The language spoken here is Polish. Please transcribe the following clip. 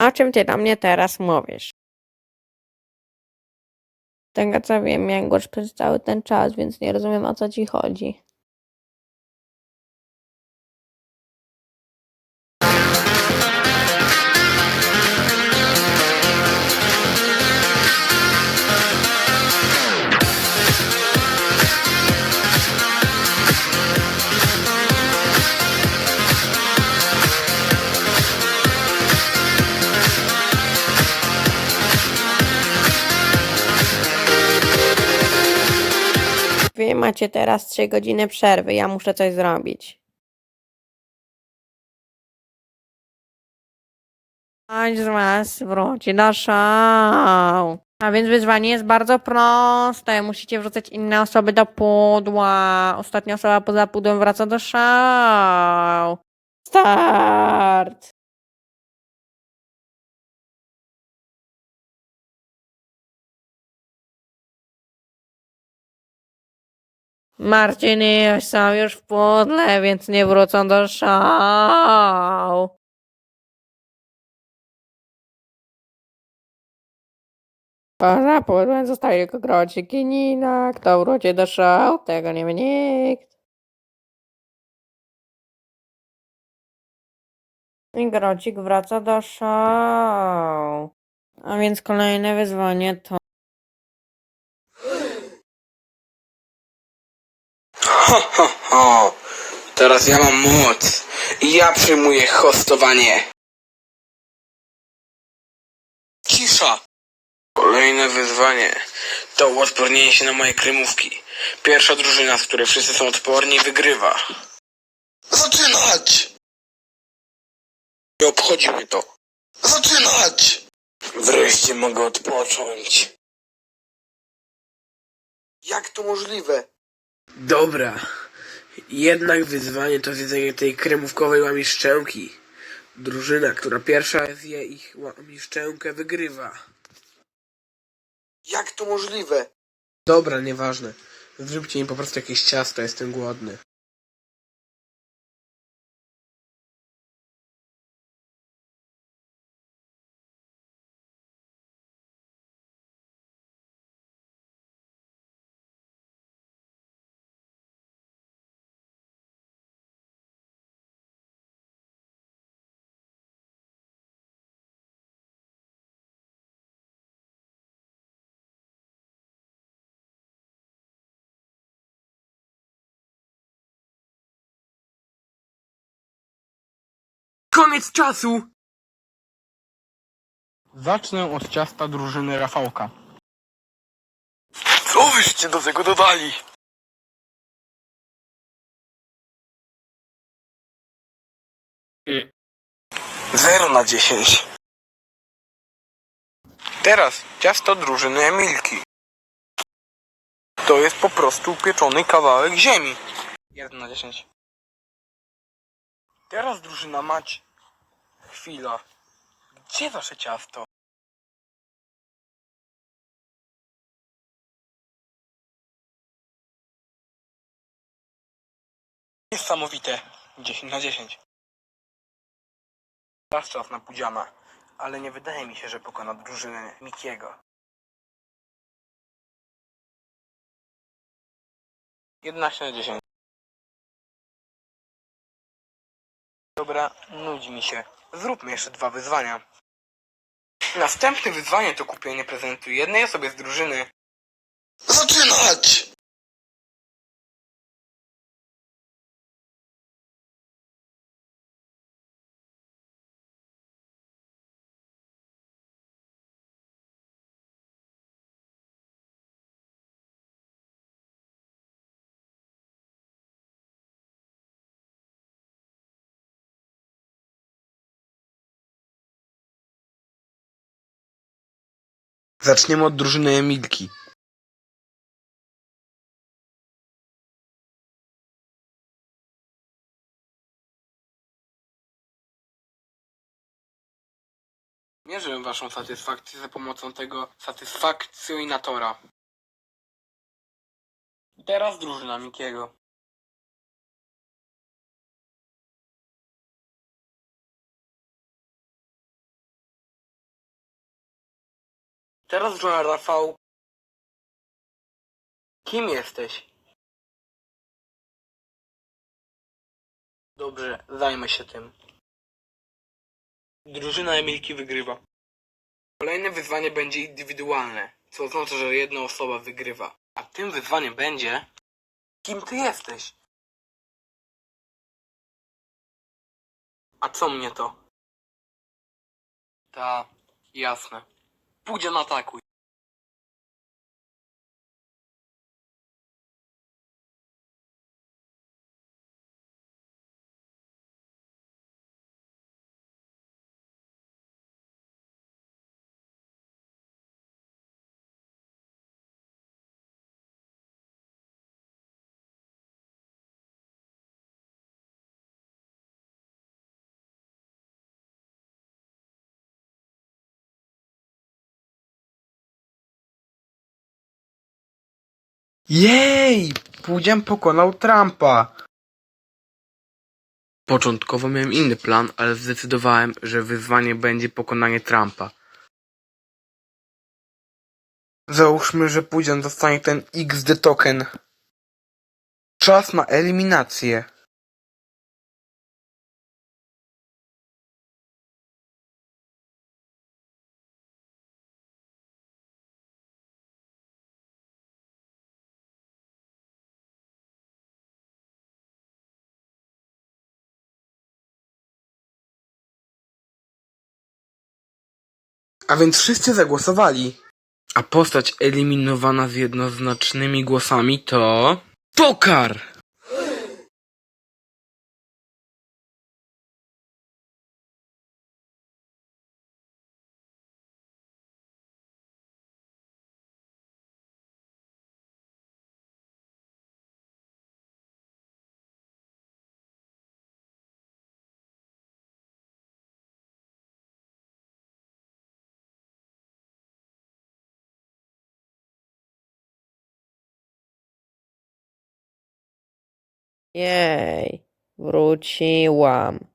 o czym ty do mnie teraz mówisz? Z tego co wiem, miałem gorsz przez cały ten czas, więc nie rozumiem, o co ci chodzi. Wy macie teraz 3 godziny przerwy, ja muszę coś zrobić. Ktoś z was wróci do show. A więc wyzwanie jest bardzo proste. Musicie wrzucać inne osoby do pudła. Ostatnia osoba poza pudłem wraca do show. Start! Marciny są już w pudle, więc nie wrócą do show. Poza pudłem zostaje tylko Grocik i Nina. Kto wróci do show, tego nie wie nikt. I Grocik wraca do show. A więc kolejne wyzwanie to... Ho, ho, ho. Teraz ja mam moc. I ja przejmuję hostowanie. Cisza. Kolejne wyzwanie to uodpornienie się na moje kremówki. Pierwsza drużyna, z której wszyscy są odporni, wygrywa. Zaczynać! Nie obchodzi mnie to. Zaczynać! Wreszcie mogę odpocząć. Jak to możliwe? Dobra. Jednak wyzwanie to zjedzenie tej kremówkowej łamiszczęki. Drużyna, która pierwsza zje ich łamiszczękę, wygrywa. Jak to możliwe? Dobra, nieważne. Zróbcie mi po prostu jakieś ciasto, jestem głodny. Koniec czasu! Zacznę od ciasta drużyny Rafałka. Co wyście do tego dodali? 0/10. Teraz ciasto drużyny Emilki. To jest po prostu pieczony kawałek ziemi. 1/10. Teraz drużyna Mać. Chwila. Gdzie wasze ciasto? Niesamowite. 10/10. Teraz czas na Pudziana. Ale nie wydaje mi się, że pokona drużynę Mikiego. 11/10. Dobra, nudzi mi się. Zróbmy jeszcze 2 wyzwania. Następne wyzwanie to kupienie prezentu jednej osobie z drużyny. Zaczynać! Zaczniemy od drużyny Emilki. Mierzę waszą satysfakcję za pomocą tego satysfakcjonatora. Teraz drużyna Mikiego. Teraz żona Rafał. Kim jesteś? Dobrze, zajmę się tym. Drużyna Emilki wygrywa. Kolejne wyzwanie będzie indywidualne, co oznacza, że jedna osoba wygrywa. A tym wyzwaniem będzie... Kim ty jesteś? A co mnie to? Ta, jasne. Pójdzie na atakuj. Jej! Pudzian pokonał Trumpa. Początkowo miałem inny plan, ale zdecydowałem, że wyzwanie będzie pokonanie Trumpa. Załóżmy, że Pudzian dostanie ten XD token. Czas na eliminację. A więc wszyscy zagłosowali. A postać eliminowana z jednoznacznymi głosami to... Tokar! Jej, wróciłam.